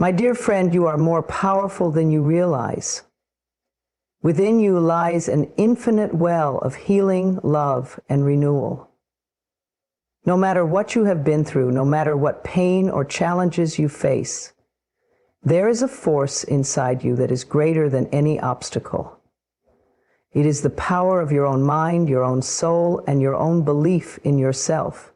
My dear friend, you are more powerful than you realize. Within you lies an infinite well of healing, love, and renewal. No matter what you have been through, no matter what pain or challenges you face, there is a force inside you that is greater than any obstacle. It is the power of your own mind, your own soul, and your own belief in yourself.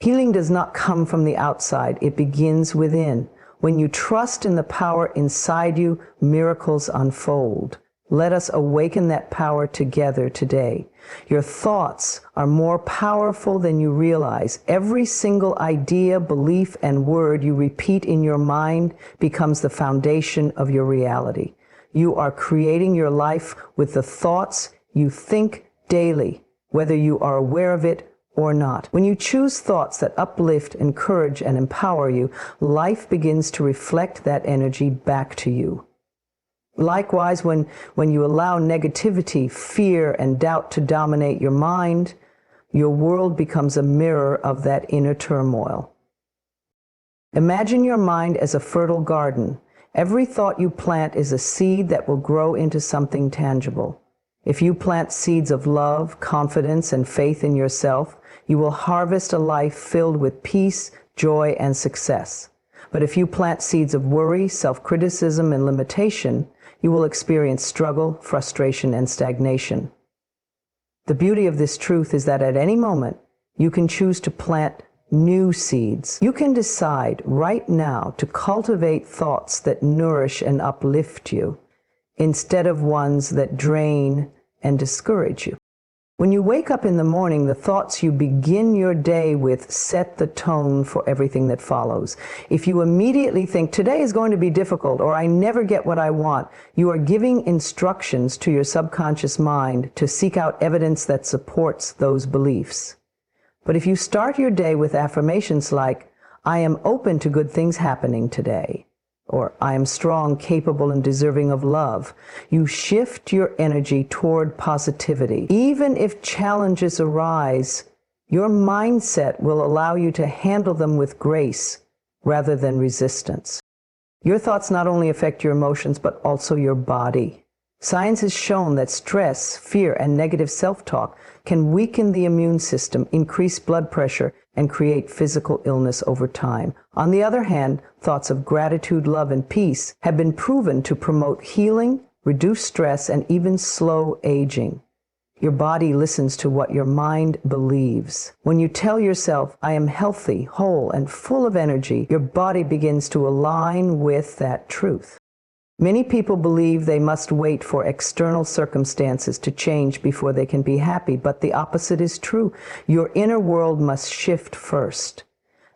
Healing does not come from the outside, it begins within. When you trust in the power inside you, miracles unfold. Let us awaken that power together today. Your thoughts are more powerful than you realize. Every single idea, belief, and word you repeat in your mind becomes the foundation of your reality. You are creating your life with the thoughts you think daily, whether you are aware of it or not. When you choose thoughts that uplift, encourage, and empower you, life begins to reflect that energy back to you. Likewise, when you allow negativity, fear, and doubt to dominate your mind, your world becomes a mirror of that inner turmoil. Imagine your mind as a fertile garden. Every thought you plant is a seed that will grow into something tangible. If you plant seeds of love, confidence, and faith in yourself, you will harvest a life filled with peace, joy, and success. But if you plant seeds of worry, self-criticism, and limitation, you will experience struggle, frustration, and stagnation. The beauty of this truth is that at any moment, you can choose to plant new seeds. You can decide right now to cultivate thoughts that nourish and uplift you, instead of ones that drain and discourage you. When you wake up in the morning, the thoughts you begin your day with set the tone for everything that follows. If you immediately think, today is going to be difficult, or I never get what I want, you are giving instructions to your subconscious mind to seek out evidence that supports those beliefs. But if you start your day with affirmations like, I am open to good things happening today, or I am strong, capable, and deserving of love, you shift your energy toward positivity. Even if challenges arise, your mindset will allow you to handle them with grace rather than resistance. Your thoughts not only affect your emotions, but also your body. Science has shown that stress, fear, and negative self-talk can weaken the immune system, increase blood pressure, and create physical illness over time. On the other hand, thoughts of gratitude, love, and peace have been proven to promote healing, reduce stress, and even slow aging. Your body listens to what your mind believes. When you tell yourself, I am healthy, whole, and full of energy, your body begins to align with that truth. Many people believe they must wait for external circumstances to change before they can be happy, but the opposite is true. Your inner world must shift first.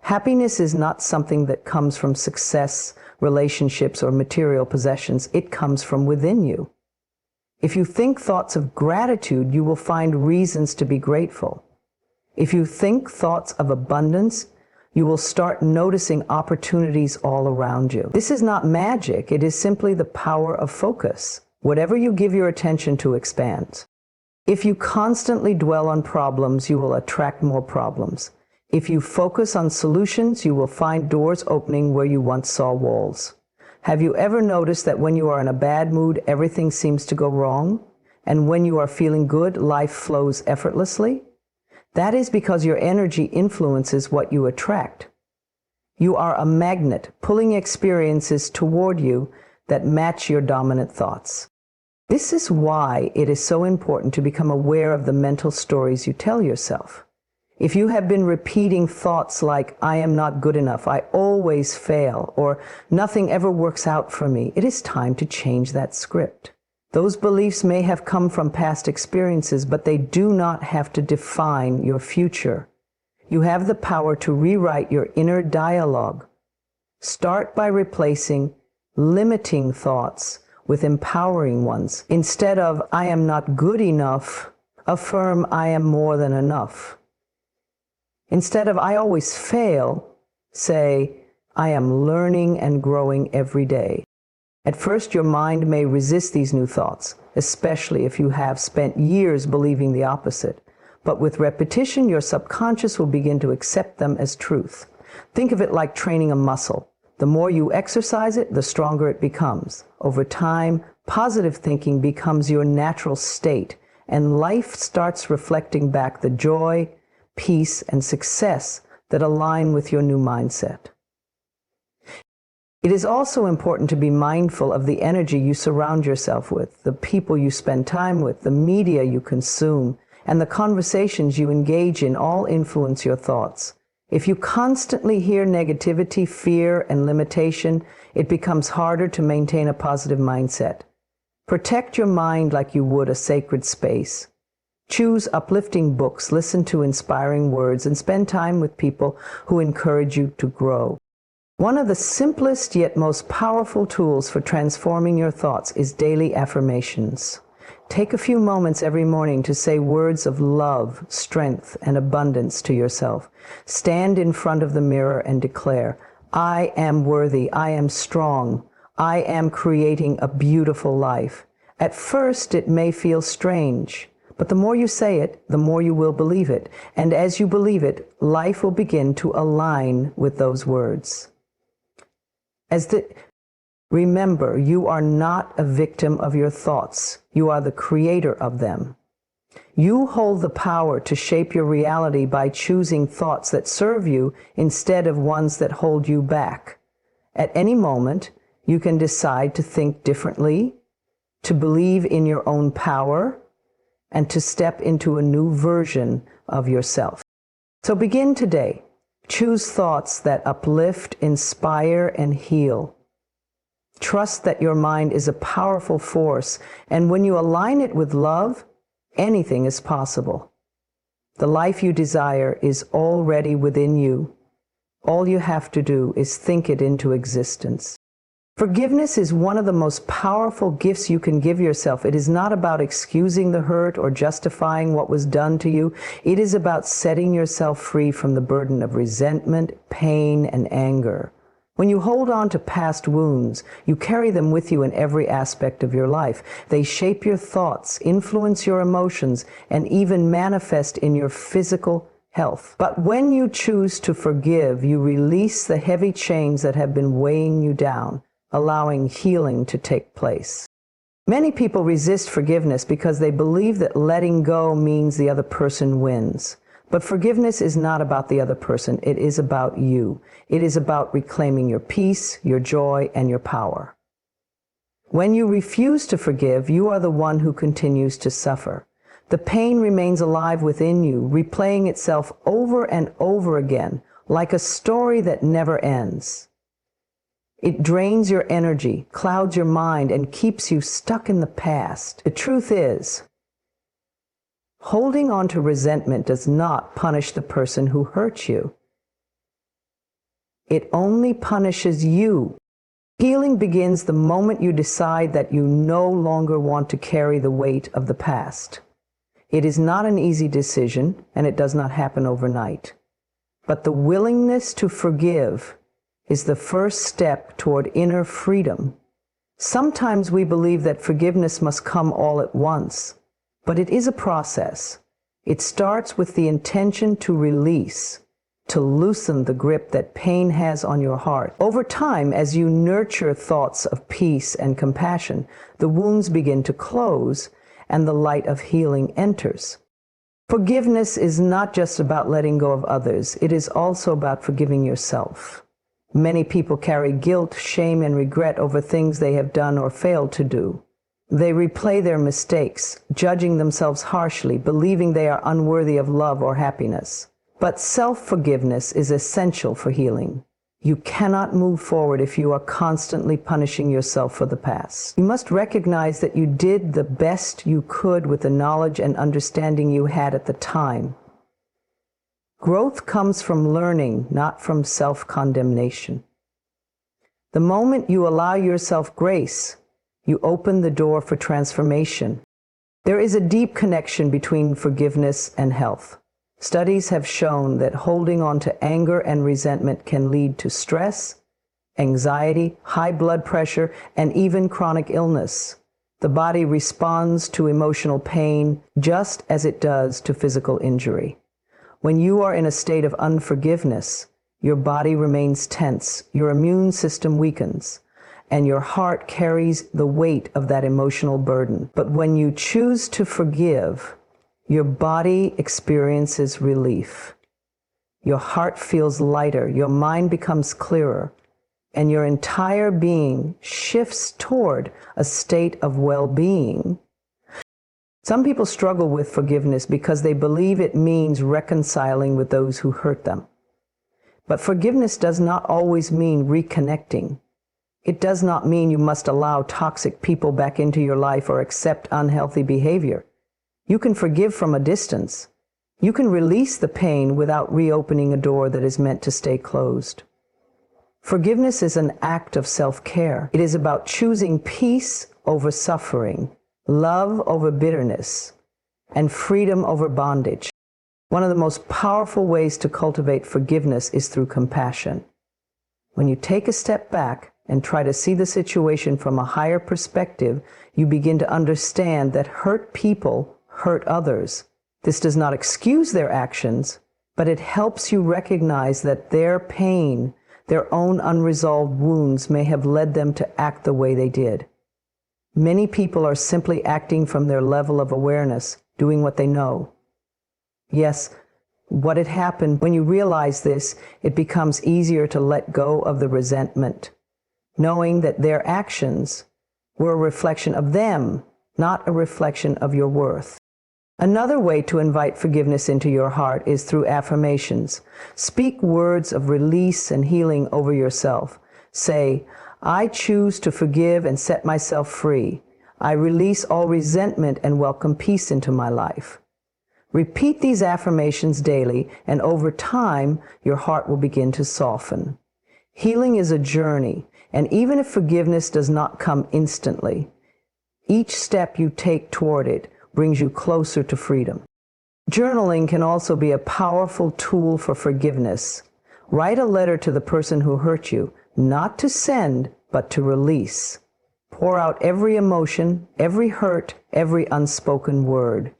Happiness is not something that comes from success, relationships, or material possessions. It comes from within you. If you think thoughts of gratitude, you will find reasons to be grateful. If you think thoughts of abundance, you will start noticing opportunities all around you. This is not magic. It is simply the power of focus. Whatever you give your attention to expands. If you constantly dwell on problems, you will attract more problems. If you focus on solutions, you will find doors opening where you once saw walls. Have you ever noticed that when you are in a bad mood, everything seems to go wrong? And when you are feeling good, life flows effortlessly? That is because your energy influences what you attract. You are a magnet, pulling experiences toward you that match your dominant thoughts. This is why it is so important to become aware of the mental stories you tell yourself. If you have been repeating thoughts like, I am not good enough, I always fail, or nothing ever works out for me, it is time to change that script. Those beliefs may have come from past experiences, but they do not have to define your future. You have the power to rewrite your inner dialogue. Start by replacing limiting thoughts with empowering ones. Instead of, I am not good enough, affirm, I am more than enough. Instead of, I always fail, say, I am learning and growing every day. At first, your mind may resist these new thoughts, especially if you have spent years believing the opposite. But with repetition, your subconscious will begin to accept them as truth. Think of it like training a muscle. The more you exercise it, the stronger it becomes. Over time, positive thinking becomes your natural state, and life starts reflecting back the joy, peace, and success that align with your new mindset. It is also important to be mindful of the energy you surround yourself with, the people you spend time with, the media you consume, and the conversations you engage in all influence your thoughts. If you constantly hear negativity, fear, and limitation, it becomes harder to maintain a positive mindset. Protect your mind like you would a sacred space. Choose uplifting books, listen to inspiring words, and spend time with people who encourage you to grow. One of the simplest yet most powerful tools for transforming your thoughts is daily affirmations. Take a few moments every morning to say words of love, strength, and abundance to yourself. Stand in front of the mirror and declare, "I am worthy, I am strong, I am creating a beautiful life." At first, it may feel strange, but the more you say it, the more you will believe it. And as you believe it, life will begin to align with those words. Remember, you are not a victim of your thoughts. You are the creator of them. You hold the power to shape your reality by choosing thoughts that serve you instead of ones that hold you back. At any moment, you can decide to think differently, to believe in your own power, and to step into a new version of yourself. So begin today. Choose thoughts that uplift, inspire, and heal. Trust that your mind is a powerful force, and when you align it with love, anything is possible. The life you desire is already within you. All you have to do is think it into existence. Forgiveness is one of the most powerful gifts you can give yourself. It is not about excusing the hurt or justifying what was done to you. It is about setting yourself free from the burden of resentment, pain, and anger. When you hold on to past wounds, you carry them with you in every aspect of your life. They shape your thoughts, influence your emotions, and even manifest in your physical health. But when you choose to forgive, you release the heavy chains that have been weighing you down, allowing healing to take place. Many people resist forgiveness because they believe that letting go means the other person wins. But forgiveness is not about the other person. It is about you. It is about reclaiming your peace, your joy, and your power. When you refuse to forgive, you are the one who continues to suffer. The pain remains alive within you, replaying itself over and over again, like a story that never ends. It drains your energy, clouds your mind, and keeps you stuck in the past. The truth is, holding on to resentment does not punish the person who hurt you. It only punishes you. Healing begins the moment you decide that you no longer want to carry the weight of the past. It is not an easy decision, and it does not happen overnight. But the willingness to forgive is the first step toward inner freedom. Sometimes we believe that forgiveness must come all at once, but it is a process. It starts with the intention to release, to loosen the grip that pain has on your heart. Over time, as you nurture thoughts of peace and compassion, the wounds begin to close and the light of healing enters. Forgiveness is not just about letting go of others. It is also about forgiving yourself. Many people carry guilt, shame, and regret over things they have done or failed to do. They replay their mistakes, judging themselves harshly, believing they are unworthy of love or happiness. But self-forgiveness is essential for healing. You cannot move forward if you are constantly punishing yourself for the past. You must recognize that you did the best you could with the knowledge and understanding you had at the time. Growth comes from learning, not from self-condemnation. The moment you allow yourself grace, you open the door for transformation. There is a deep connection between forgiveness and health. Studies have shown that holding on to anger and resentment can lead to stress, anxiety, high blood pressure, and even chronic illness. The body responds to emotional pain just as it does to physical injury. When you are in a state of unforgiveness, Your body remains tense, your immune system weakens, and your heart carries the weight of that emotional burden. But when you choose to forgive, your body experiences relief. Your heart feels lighter, your mind becomes clearer, and your entire being shifts toward a state of well-being. Some people struggle with forgiveness because they believe it means reconciling with those who hurt them. But forgiveness does not always mean reconnecting. It does not mean you must allow toxic people back into your life or accept unhealthy behavior. You can forgive from a distance. You can release the pain without reopening a door that is meant to stay closed. Forgiveness is an act of self-care. It is about choosing peace over suffering, love over bitterness, and freedom over bondage. One of the most powerful ways to cultivate forgiveness is through compassion. When you take a step back and try to see the situation from a higher perspective, you begin to understand that hurt people hurt others. This does not excuse their actions, but it helps you recognize that their pain, their own unresolved wounds may have led them to act the way they did. Many people are simply acting from their level of awareness, doing what they know. Yes, what had happened, when you realize this, it becomes easier to let go of the resentment, knowing that their actions were a reflection of them, not a reflection of your worth. Another way to invite forgiveness into your heart is through affirmations. Speak words of release and healing over yourself. Say, I choose to forgive and set myself free. I release all resentment and welcome peace into my life. Repeat these affirmations daily, and over time, your heart will begin to soften. Healing is a journey, and even if forgiveness does not come instantly, each step you take toward it brings you closer to freedom. Journaling can also be a powerful tool for forgiveness. Write a letter to the person who hurt you, not to send, but to release. Pour out every emotion, every hurt, every unspoken word.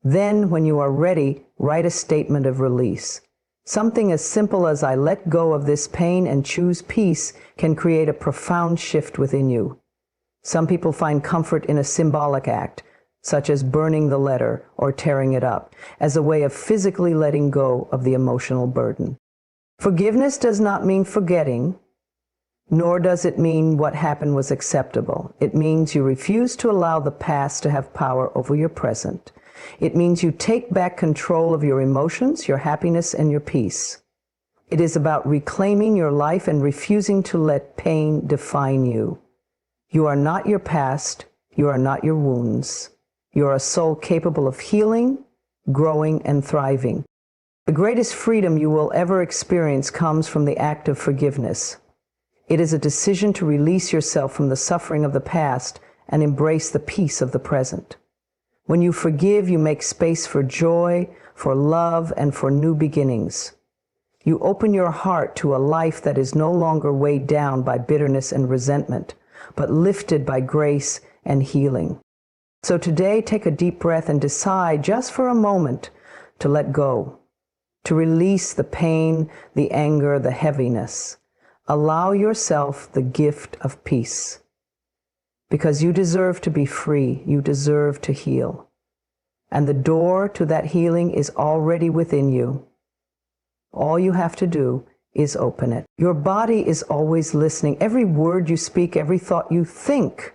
Then, when you are ready, write a statement of release. Something as simple as I let go of this pain and choose peace can create a profound shift within you. Some people find comfort in a symbolic act, such as burning the letter or tearing it up, as a way of physically letting go of the emotional burden. Forgiveness does not mean forgetting, nor does it mean what happened was acceptable. It means you refuse to allow the past to have power over your present. It means you take back control of your emotions, your happiness, and your peace. It is about reclaiming your life and refusing to let pain define you. You are not your past. You are not your wounds. You are a soul capable of healing, growing, and thriving. The greatest freedom you will ever experience comes from the act of forgiveness. It is a decision to release yourself from the suffering of the past and embrace the peace of the present. When you forgive, you make space for joy, for love, and for new beginnings. You open your heart to a life that is no longer weighed down by bitterness and resentment, but lifted by grace and healing. So today, take a deep breath and decide just for a moment to let go, to release the pain, the anger, the heaviness. Allow yourself the gift of peace. Because you deserve to be free, you deserve to heal. And the door to that healing is already within you. All you have to do is open it. Your body is always listening. Every word you speak, every thought you think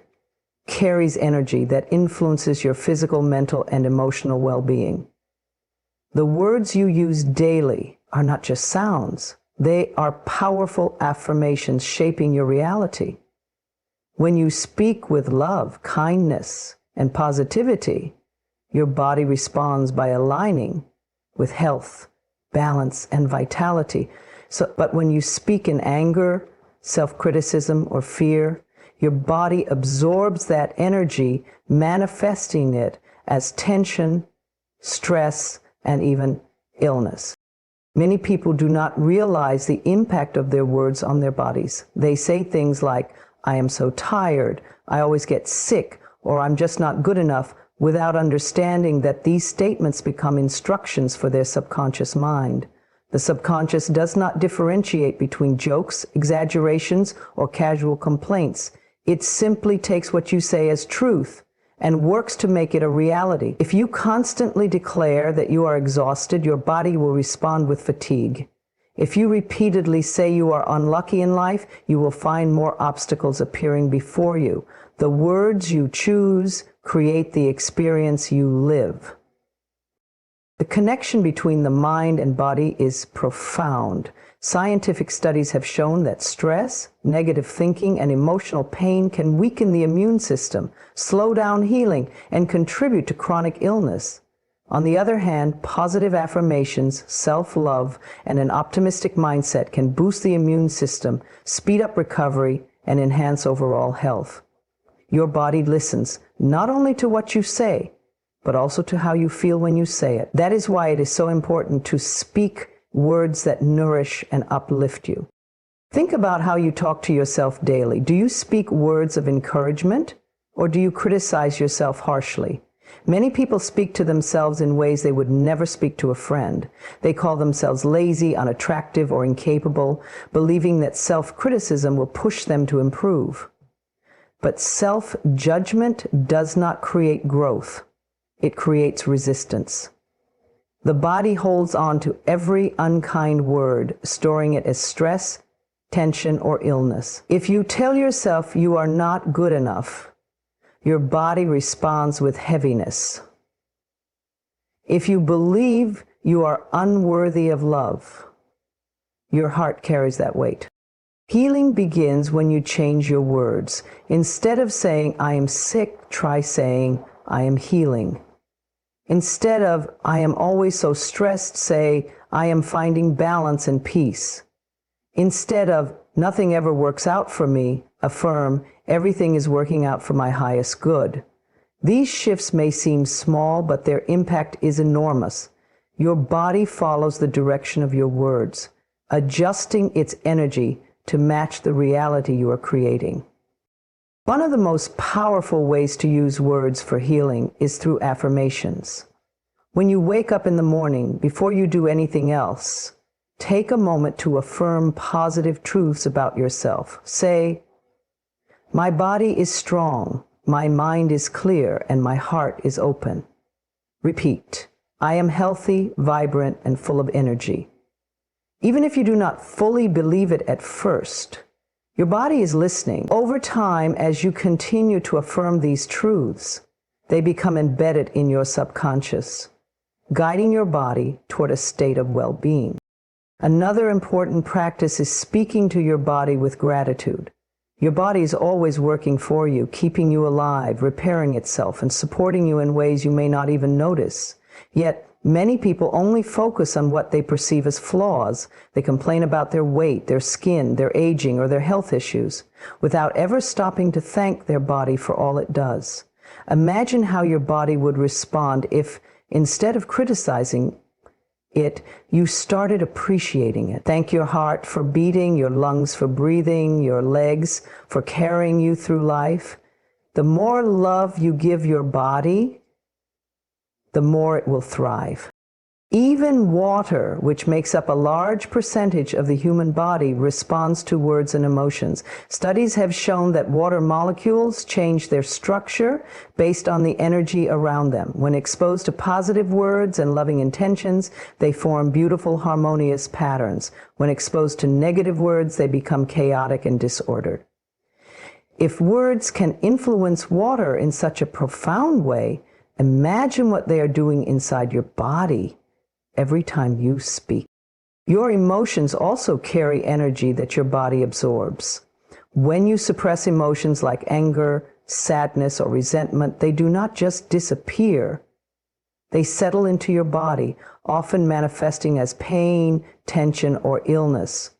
carries energy that influences your physical, mental, and emotional well-being. The words you use daily are not just sounds. They are powerful affirmations shaping your reality. When you speak with love, kindness, and positivity, your body responds by aligning with health, balance, and vitality. But when you speak in anger, self-criticism, or fear, your body absorbs that energy, manifesting it as tension, stress, and even illness. Many people do not realize the impact of their words on their bodies. They say things like, I am so tired, I always get sick, or I'm just not good enough, without understanding that these statements become instructions for their subconscious mind. The subconscious does not differentiate between jokes, exaggerations, or casual complaints. It simply takes what you say as truth and works to make it a reality. If you constantly declare that you are exhausted, your body will respond with fatigue. If you repeatedly say you are unlucky in life, you will find more obstacles appearing before you. The words you choose create the experience you live. The connection between the mind and body is profound. Scientific studies have shown that stress, negative thinking, and emotional pain can weaken the immune system, slow down healing, and contribute to chronic illness. On the other hand, positive affirmations, self-love, and an optimistic mindset can boost the immune system, speed up recovery, and enhance overall health. Your body listens not only to what you say, but also to how you feel when you say it. That is why it is so important to speak words that nourish and uplift you. Think about how you talk to yourself daily. Do you speak words of encouragement, or do you criticize yourself harshly? Many people speak to themselves in ways they would never speak to a friend. They call themselves lazy, unattractive, or incapable, believing that self-criticism will push them to improve. But self-judgment does not create growth. It creates resistance. The body holds on to every unkind word, storing it as stress, tension, or illness. If you tell yourself you are not good enough, your body responds with heaviness. If you believe you are unworthy of love, your heart carries that weight. Healing begins when you change your words. Instead of saying, "I am sick," try saying, "I am healing." Instead of, "I am always so stressed," say, "I am finding balance and peace." Instead of, "Nothing ever works out for me," affirm, "Everything is working out for my highest good." These shifts may seem small, but their impact is enormous. Your body follows the direction of your words, adjusting its energy to match the reality you are creating. One of the most powerful ways to use words for healing is through affirmations. When you wake up in the morning, before you do anything else, take a moment to affirm positive truths about yourself. Say, "My body is strong, my mind is clear, and my heart is open." Repeat, "I am healthy, vibrant, and full of energy." Even if you do not fully believe it at first, your body is listening. Over time, as you continue to affirm these truths, they become embedded in your subconscious, guiding your body toward a state of well-being. Another important practice is speaking to your body with gratitude. Your body is always working for you, keeping you alive, repairing itself, and supporting you in ways you may not even notice. Yet, many people only focus on what they perceive as flaws. They complain about their weight, their skin, their aging, or their health issues, without ever stopping to thank their body for all it does. Imagine how your body would respond if, instead of criticizing it, you started appreciating it. Thank your heart for beating, your lungs for breathing, your legs for carrying you through life. The more love you give your body, the more it will thrive. Even water, which makes up a large percentage of the human body, responds to words and emotions. Studies have shown that water molecules change their structure based on the energy around them. When exposed to positive words and loving intentions, they form beautiful, harmonious patterns. When exposed to negative words, they become chaotic and disordered. If words can influence water in such a profound way, imagine what they are doing inside your body every time you speak. Your emotions also carry energy that your body absorbs. When you suppress emotions like anger, sadness, or resentment, they do not just disappear. They settle into your body, often manifesting as pain, tension, or illness.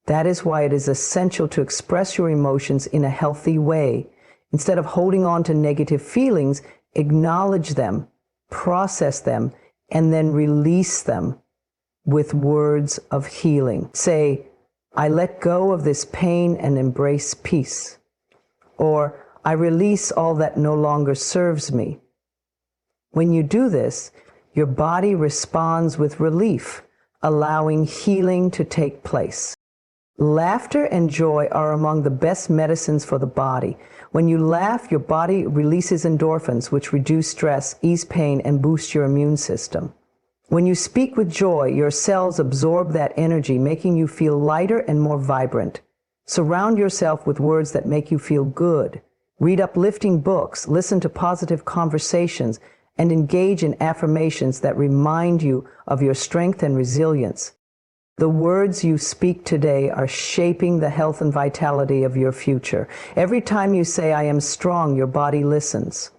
That is why it is essential to express your emotions in a healthy way. Instead of holding on to negative feelings, acknowledge them, process them, and then release them with words of healing. Say, "I let go of this pain and embrace peace." Or, "I release all that no longer serves me." When you do this, your body responds with relief, allowing healing to take place. Laughter and joy are among the best medicines for the body. When you laugh, your body releases endorphins, which reduce stress, ease pain, and boost your immune system. When you speak with joy, your cells absorb that energy, making you feel lighter and more vibrant. Surround yourself with words that make you feel good. Read uplifting books, listen to positive conversations, and engage in affirmations that remind you of your strength and resilience. The words you speak today are shaping the health and vitality of your future. Every time you say, "I am strong," your body listens.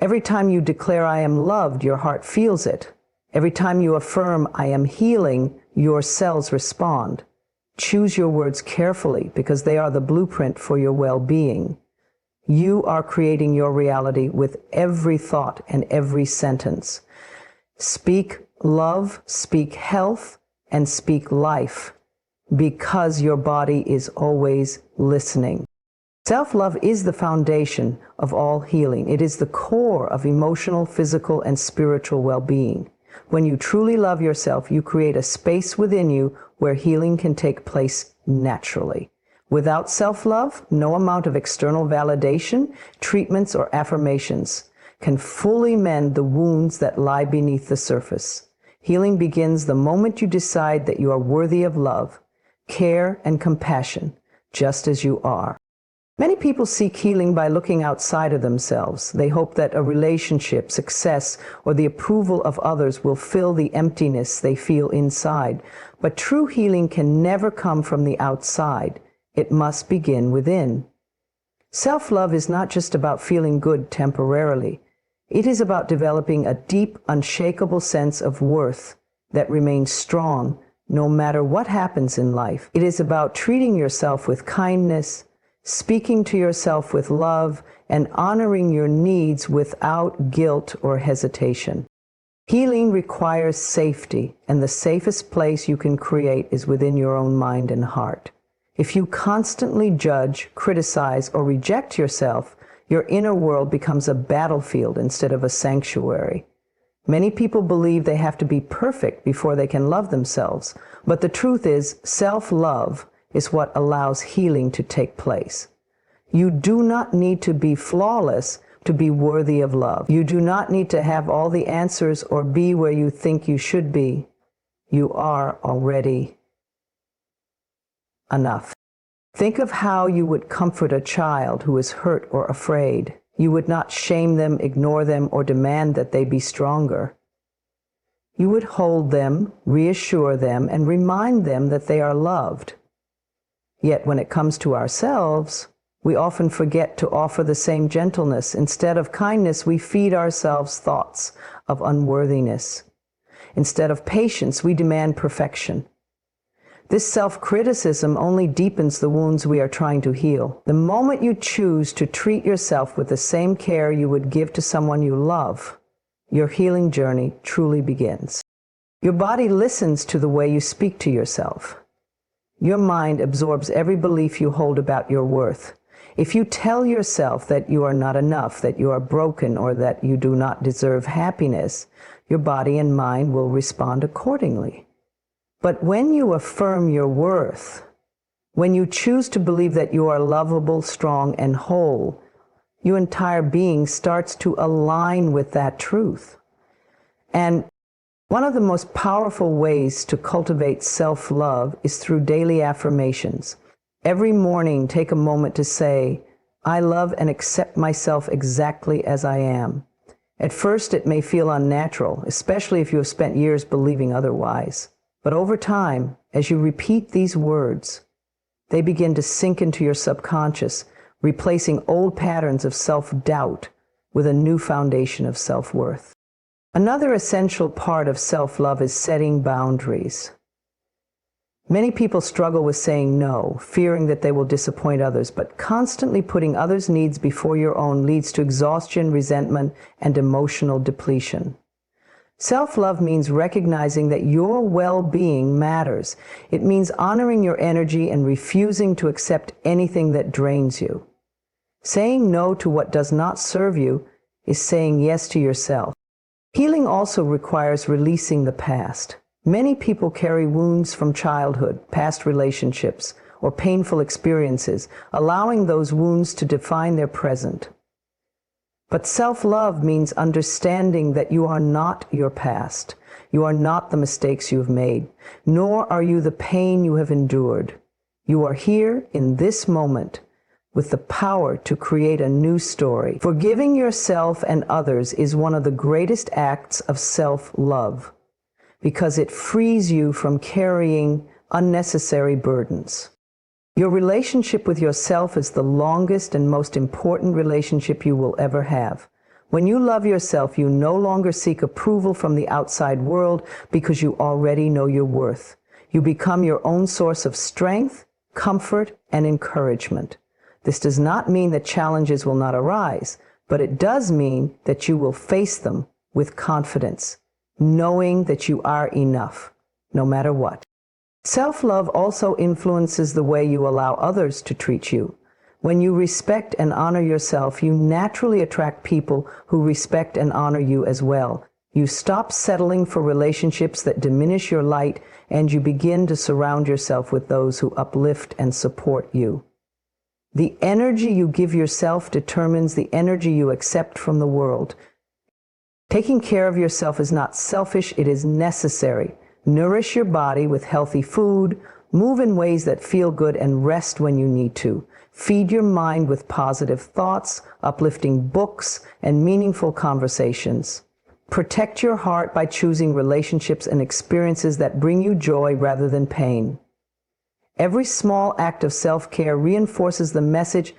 Every time you declare, "I am loved," your heart feels it. Every time you affirm, "I am healing," your cells respond. Choose your words carefully because they are the blueprint for your well-being. You are creating your reality with every thought and every sentence. Speak love, speak health, and speak life, because your body is always listening. Self-love is the foundation of all healing. It is the core of emotional, physical, and spiritual well-being. When you truly love yourself, you create a space within you where healing can take place naturally. Without self-love, no amount of external validation, treatments, or affirmations can fully mend the wounds that lie beneath the surface. Healing begins the moment you decide that you are worthy of love, care, and compassion, just as you are. Many people seek healing by looking outside of themselves. They hope that a relationship, success, or the approval of others will fill the emptiness they feel inside. But true healing can never come from the outside. It must begin within. Self-love is not just about feeling good temporarily. It is about developing a deep, unshakable sense of worth that remains strong no matter what happens in life. It is about treating yourself with kindness, speaking to yourself with love, and honoring your needs without guilt or hesitation. Healing requires safety, and the safest place you can create is within your own mind and heart. If you constantly judge, criticize, or reject yourself, your inner world becomes a battlefield instead of a sanctuary. Many people believe they have to be perfect before they can love themselves, but the truth is, self-love is what allows healing to take place. You do not need to be flawless to be worthy of love. You do not need to have all the answers or be where you think you should be. You are already enough. Think of how you would comfort a child who is hurt or afraid. You would not shame them, ignore them, or demand that they be stronger. You would hold them, reassure them, and remind them that they are loved. Yet when it comes to ourselves, we often forget to offer the same gentleness. Instead of kindness, we feed ourselves thoughts of unworthiness. Instead of patience, we demand perfection. This self-criticism only deepens the wounds we are trying to heal. The moment you choose to treat yourself with the same care you would give to someone you love, your healing journey truly begins. Your body listens to the way you speak to yourself. Your mind absorbs every belief you hold about your worth. If you tell yourself that you are not enough, that you are broken, or that you do not deserve happiness, your body and mind will respond accordingly. But when you affirm your worth, when you choose to believe that you are lovable, strong, and whole, your entire being starts to align with that truth. And one of the most powerful ways to cultivate self-love is through daily affirmations. Every morning, take a moment to say, "I love and accept myself exactly as I am." At first, it may feel unnatural, especially if you have spent years believing otherwise. But over time, as you repeat these words, they begin to sink into your subconscious, replacing old patterns of self-doubt with a new foundation of self-worth. Another essential part of self-love is setting boundaries. Many people struggle with saying no, fearing that they will disappoint others, but constantly putting others' needs before your own leads to exhaustion, resentment, and emotional depletion. Self-love means recognizing that your well-being matters. It means honoring your energy and refusing to accept anything that drains you. Saying no to what does not serve you is saying yes to yourself. Healing also requires releasing the past. Many people carry wounds from childhood, past relationships, or painful experiences, allowing those wounds to define their present. But self-love means understanding that you are not your past. You are not the mistakes you have made, nor are you the pain you have endured. You are here in this moment with the power to create a new story. Forgiving yourself and others is one of the greatest acts of self-love because it frees you from carrying unnecessary burdens. Your relationship with yourself is the longest and most important relationship you will ever have. When you love yourself, you no longer seek approval from the outside world because you already know your worth. You become your own source of strength, comfort, and encouragement. This does not mean that challenges will not arise, but it does mean that you will face them with confidence, knowing that you are enough, no matter what. Self-love also influences the way you allow others to treat you. When you respect and honor yourself, you naturally attract people who respect and honor you as well. You stop settling for relationships that diminish your light, and you begin to surround yourself with those who uplift and support you. The energy you give yourself determines the energy you accept from the world. Taking care of yourself is not selfish, it is necessary. Nourish your body with healthy food, move in ways that feel good, and rest when you need to. Feed your mind with positive thoughts, uplifting books, and meaningful conversations. Protect your heart by choosing relationships and experiences that bring you joy rather than pain. Every small act of self-care reinforces the message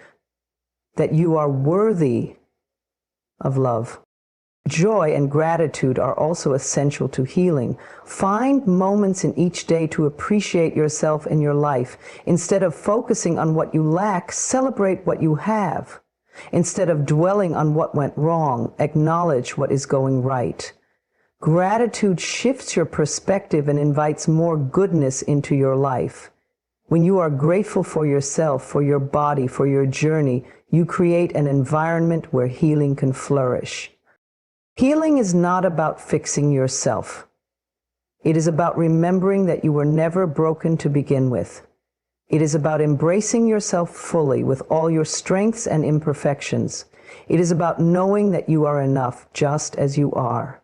that you are worthy of love. Joy and gratitude are also essential to healing. Find moments in each day to appreciate yourself and your life. Instead of focusing on what you lack, celebrate what you have. Instead of dwelling on what went wrong, acknowledge what is going right. Gratitude shifts your perspective and invites more goodness into your life. When you are grateful for yourself, for your body, for your journey, you create an environment where healing can flourish. Healing is not about fixing yourself. It is about remembering that you were never broken to begin with. It is about embracing yourself fully with all your strengths and imperfections. It is about knowing that you are enough just as you are.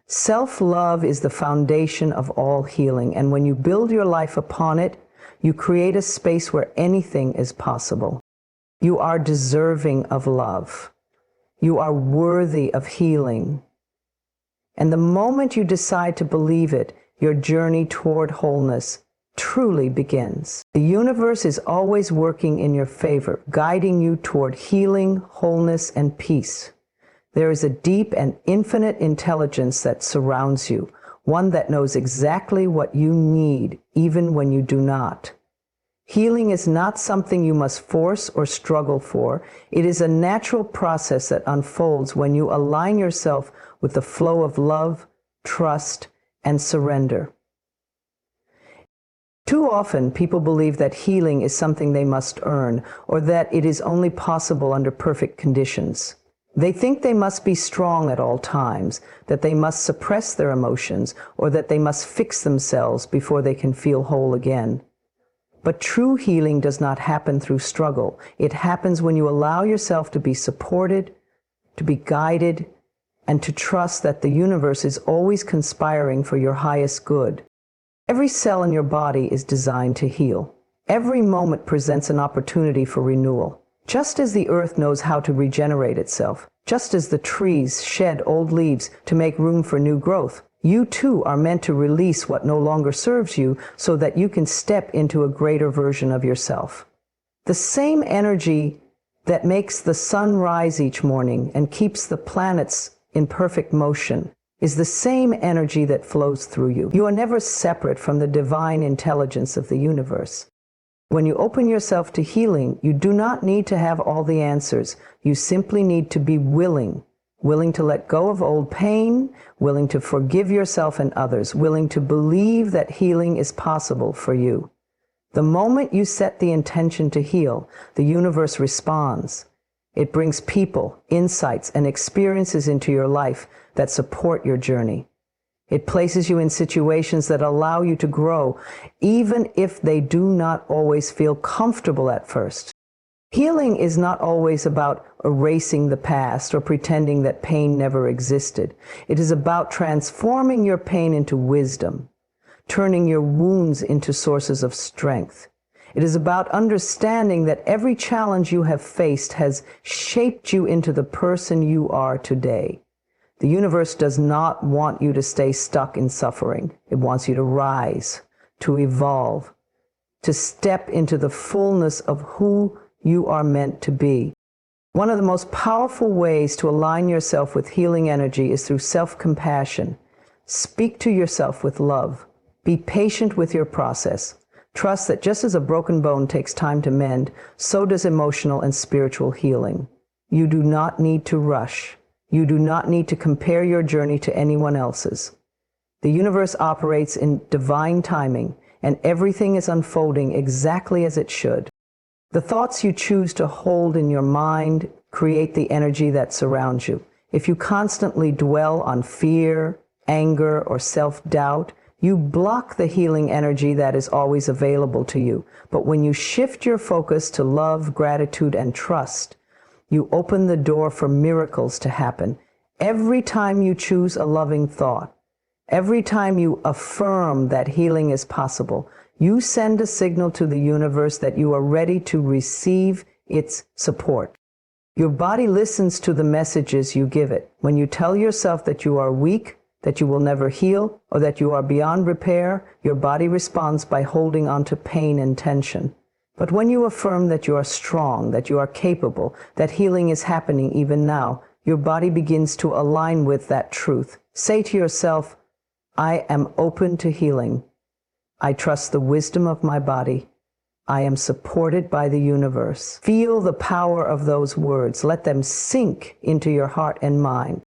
Self-love is the foundation of all healing, and when you build your life upon it, you create a space where anything is possible. You are deserving of love. You are worthy of healing. And the moment you decide to believe it, your journey toward wholeness truly begins. The universe is always working in your favor, guiding you toward healing, wholeness, and peace. There is a deep and infinite intelligence that surrounds you, one that knows exactly what you need, even when you do not. Healing is not something you must force or struggle for. It is a natural process that unfolds when you align yourself with the flow of love, trust, and surrender. Too often, people believe that healing is something they must earn, or that it is only possible under perfect conditions. They think they must be strong at all times, that they must suppress their emotions, or that they must fix themselves before they can feel whole again. But true healing does not happen through struggle. It happens when you allow yourself to be supported, to be guided, and to trust that the universe is always conspiring for your highest good. Every cell in your body is designed to heal. Every moment presents an opportunity for renewal. Just as the earth knows how to regenerate itself, just as the trees shed old leaves to make room for new growth, you too are meant to release what no longer serves you so that you can step into a greater version of yourself. The same energy that makes the sun rise each morning and keeps the planets in perfect motion is the same energy that flows through you. You are never separate from the divine intelligence of the universe. When you open yourself to healing, you do not need to have all the answers. You simply need to be willing to let go of old pain, willing to forgive yourself and others, willing to believe that healing is possible for you. The moment you set the intention to heal, the universe responds. It brings people, insights, and experiences into your life that support your journey. It places you in situations that allow you to grow, even if they do not always feel comfortable at first. Healing is not always about erasing the past or pretending that pain never existed. It is about transforming your pain into wisdom, turning your wounds into sources of strength. It is about understanding that every challenge you have faced has shaped you into the person you are today. The universe does not want you to stay stuck in suffering. It wants you to rise, to evolve, to step into the fullness of who you are meant to be. One of the most powerful ways to align yourself with healing energy is through self-compassion. Speak to yourself with love. Be patient with your process. Trust that just as a broken bone takes time to mend, so does emotional and spiritual healing. You do not need to rush. You do not need to compare your journey to anyone else's. The universe operates in divine timing, and everything is unfolding exactly as it should. The thoughts you choose to hold in your mind create the energy that surrounds you. If you constantly dwell on fear, anger, or self-doubt, you block the healing energy that is always available to you. But when you shift your focus to love, gratitude, and trust, you open the door for miracles to happen. Every time you choose a loving thought, every time you affirm that healing is possible, you send a signal to the universe that you are ready to receive its support. Your body listens to the messages you give it. When you tell yourself that you are weak, that you will never heal, or that you are beyond repair, your body responds by holding on to pain and tension. But when you affirm that you are strong, that you are capable, that healing is happening even now, your body begins to align with that truth. Say to yourself, I am open to healing. I trust the wisdom of my body. I am supported by the universe. Feel the power of those words. Let them sink into your heart and mind.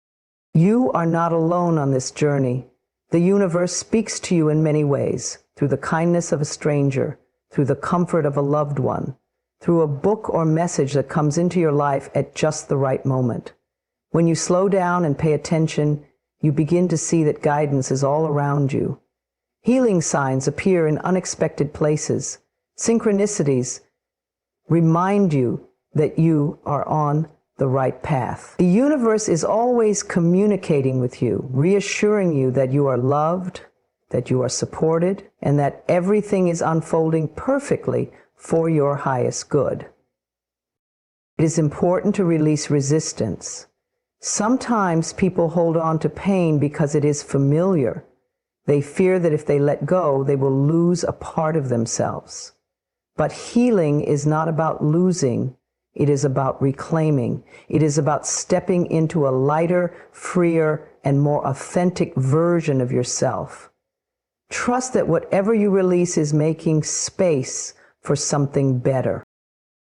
You are not alone on this journey. The universe speaks to you in many ways, through the kindness of a stranger, through the comfort of a loved one, through a book or message that comes into your life at just the right moment. When you slow down and pay attention, you begin to see that guidance is all around you. Healing signs appear in unexpected places. Synchronicities remind you that you are on the right path. The universe is always communicating with you, reassuring you that you are loved, that you are supported, and that everything is unfolding perfectly for your highest good. It is important to release resistance. Sometimes people hold on to pain because it is familiar. They fear that if they let go, they will lose a part of themselves. But healing is not about losing. It is about reclaiming. It is about stepping into a lighter, freer, and more authentic version of yourself. Trust that whatever you release is making space for something better.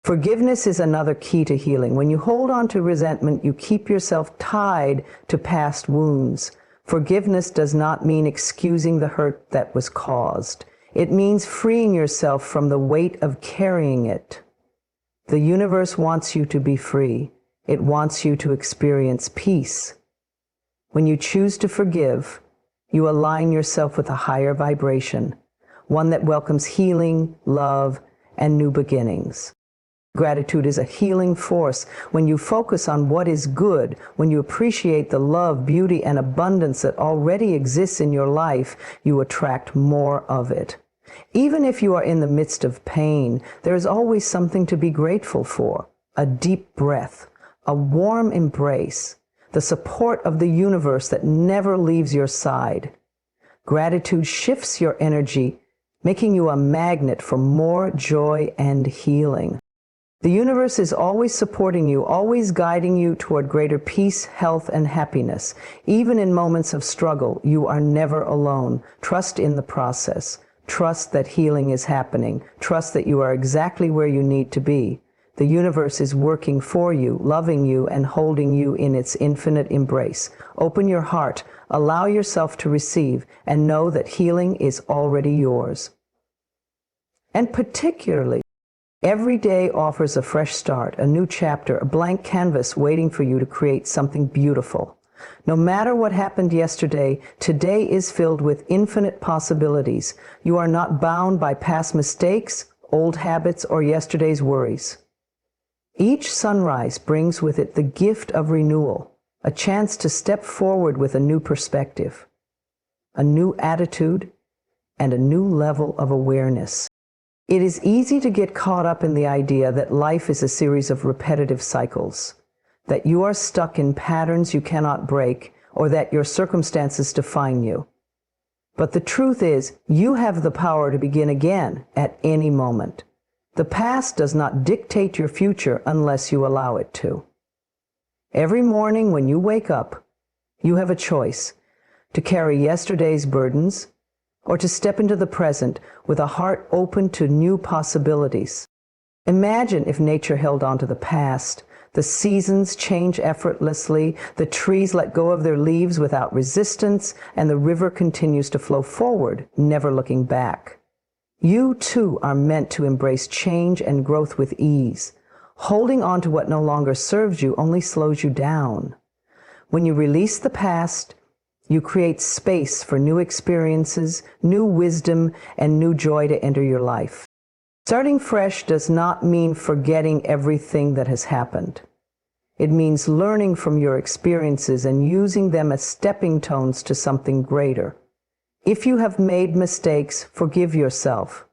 Forgiveness is another key to healing. When you hold on to resentment, you keep yourself tied to past wounds. Forgiveness does not mean excusing the hurt that was caused. It means freeing yourself from the weight of carrying it. The universe wants you to be free. It wants you to experience peace. When you choose to forgive, you align yourself with a higher vibration, one that welcomes healing, love, and new beginnings. Gratitude is a healing force. When you focus on what is good, when you appreciate the love, beauty, and abundance that already exists in your life, you attract more of it. Even if you are in the midst of pain, there is always something to be grateful for. A deep breath, a warm embrace, the support of the universe that never leaves your side. Gratitude shifts your energy, making you a magnet for more joy and healing. The universe is always supporting you, always guiding you toward greater peace, health, and happiness. Even in moments of struggle, you are never alone. Trust in the process. Trust that healing is happening. Trust that you are exactly where you need to be. The universe is working for you, loving you, and holding you in its infinite embrace. Open your heart, allow yourself to receive, and know that healing is already yours. And particularly, every day offers a fresh start, a new chapter, a blank canvas waiting for you to create something beautiful. No matter what happened yesterday, today is filled with infinite possibilities. You are not bound by past mistakes, old habits, or yesterday's worries. Each sunrise brings with it the gift of renewal, a chance to step forward with a new perspective, a new attitude, and a new level of awareness. It is easy to get caught up in the idea that life is a series of repetitive cycles, that you are stuck in patterns you cannot break, or that your circumstances define you. But the truth is, you have the power to begin again at any moment. The past does not dictate your future unless you allow it to. Every morning when you wake up, you have a choice to carry yesterday's burdens or to step into the present with a heart open to new possibilities. Imagine if nature held on to the past. The seasons change effortlessly, the trees let go of their leaves without resistance, and the river continues to flow forward, never looking back. You too are meant to embrace change and growth with ease. Holding on to what no longer serves you only slows you down. When you release the past, you create space for new experiences, new wisdom, and new joy to enter your life. Starting fresh does not mean forgetting everything that has happened. It means learning from your experiences and using them as stepping stones to something greater. If you have made mistakes, forgive yourself.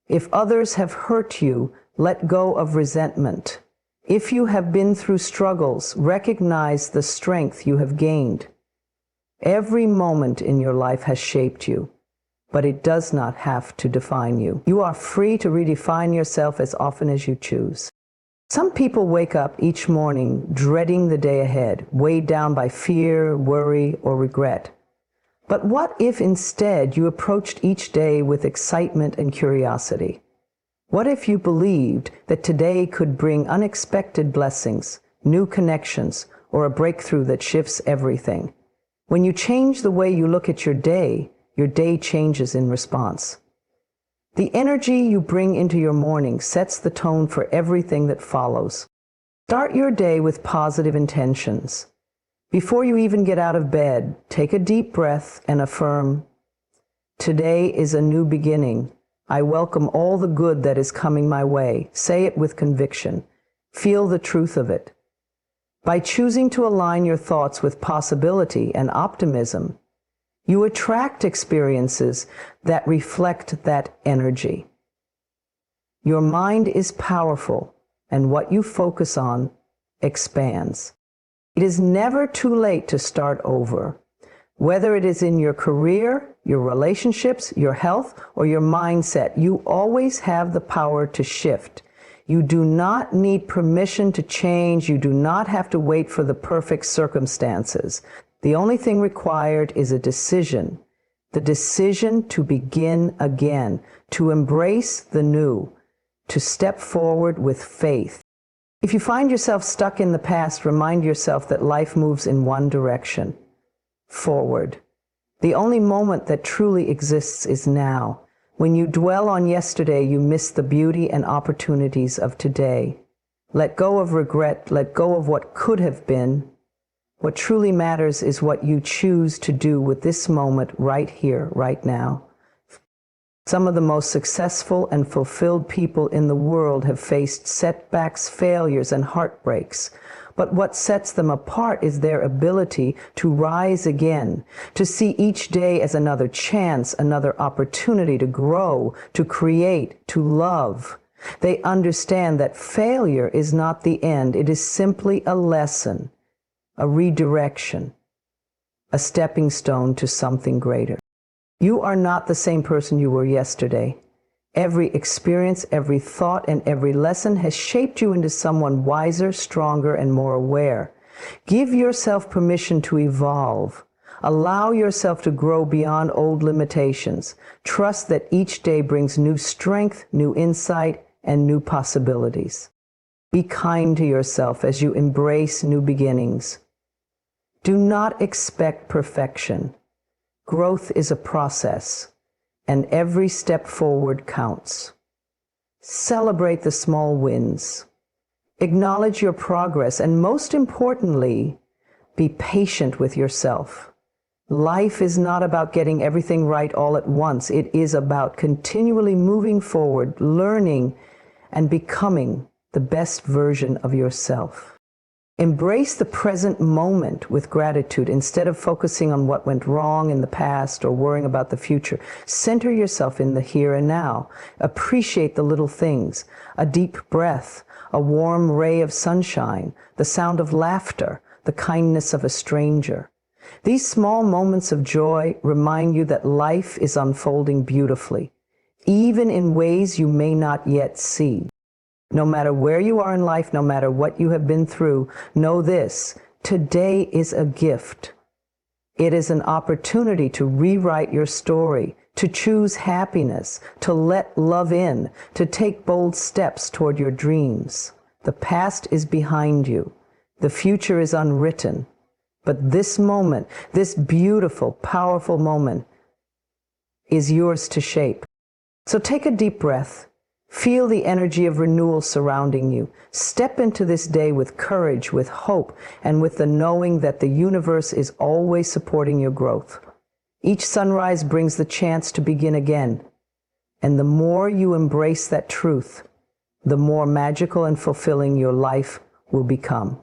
If others have hurt you, let go of resentment. If you have been through struggles, recognize the strength you have gained. Every moment in your life has shaped you, but it does not have to define you. You are free to redefine yourself as often as you choose. Some people wake up each morning dreading the day ahead, weighed down by fear, worry, or regret. But what if instead you approached each day with excitement and curiosity? What if you believed that today could bring unexpected blessings, new connections, or a breakthrough that shifts everything? When you change the way you look at your day changes in response. The energy you bring into your morning sets the tone for everything that follows. Start your day with positive intentions. Before you even get out of bed, take a deep breath and affirm, "Today is a new beginning. I welcome all the good that is coming my way." Say it with conviction. Feel the truth of it. By choosing to align your thoughts with possibility and optimism, you attract experiences that reflect that energy. Your mind is powerful, and what you focus on expands. It is never too late to start over. Whether it is in your career, your relationships, your health, or your mindset, you always have the power to shift. You do not need permission to change. You do not have to wait for the perfect circumstances. The only thing required is a decision. The decision to begin again, to embrace the new, to step forward with faith. If you find yourself stuck in the past, remind yourself that life moves in one direction, forward. The only moment that truly exists is now. When you dwell on yesterday, you miss the beauty and opportunities of today. Let go of regret, let go of what could have been. What truly matters is what you choose to do with this moment right here, right now. Some of the most successful and fulfilled people in the world have faced setbacks, failures, and heartbreaks. But what sets them apart is their ability to rise again, to see each day as another chance, another opportunity to grow, to create, to love. They understand that failure is not the end. It is simply a lesson, a redirection, a stepping stone to something greater. You are not the same person you were yesterday. Every experience, every thought, and every lesson has shaped you into someone wiser, stronger, and more aware. Give yourself permission to evolve. Allow yourself to grow beyond old limitations. Trust that each day brings new strength, new insight, and new possibilities. Be kind to yourself as you embrace new beginnings. Do not expect perfection. Growth is a process, and every step forward counts. Celebrate the small wins. Acknowledge your progress, and most importantly, Be patient with yourself. Life is not about getting everything right all at once. It is about continually moving forward, learning, and becoming the best version of yourself. Embrace the present moment with gratitude instead of focusing on what went wrong in the past or worrying about the future. Center yourself in the here and now. Appreciate the little things, a deep breath, a warm ray of sunshine, the sound of laughter, the kindness of a stranger. These small moments of joy remind you that life is unfolding beautifully, even in ways you may not yet see. No matter where you are in life, no matter what you have been through, know this: today is a gift. It is an opportunity to rewrite your story, to choose happiness, to let love in, to take bold steps toward your dreams. The past is behind you. The future is unwritten. But this moment, this beautiful, powerful moment, is yours to shape. So take a deep breath. Feel the energy of renewal surrounding you. Step into this day with courage, with hope, and with the knowing that the universe is always supporting your growth. Each sunrise brings the chance to begin again. And the more you embrace that truth, the more magical and fulfilling your life will become.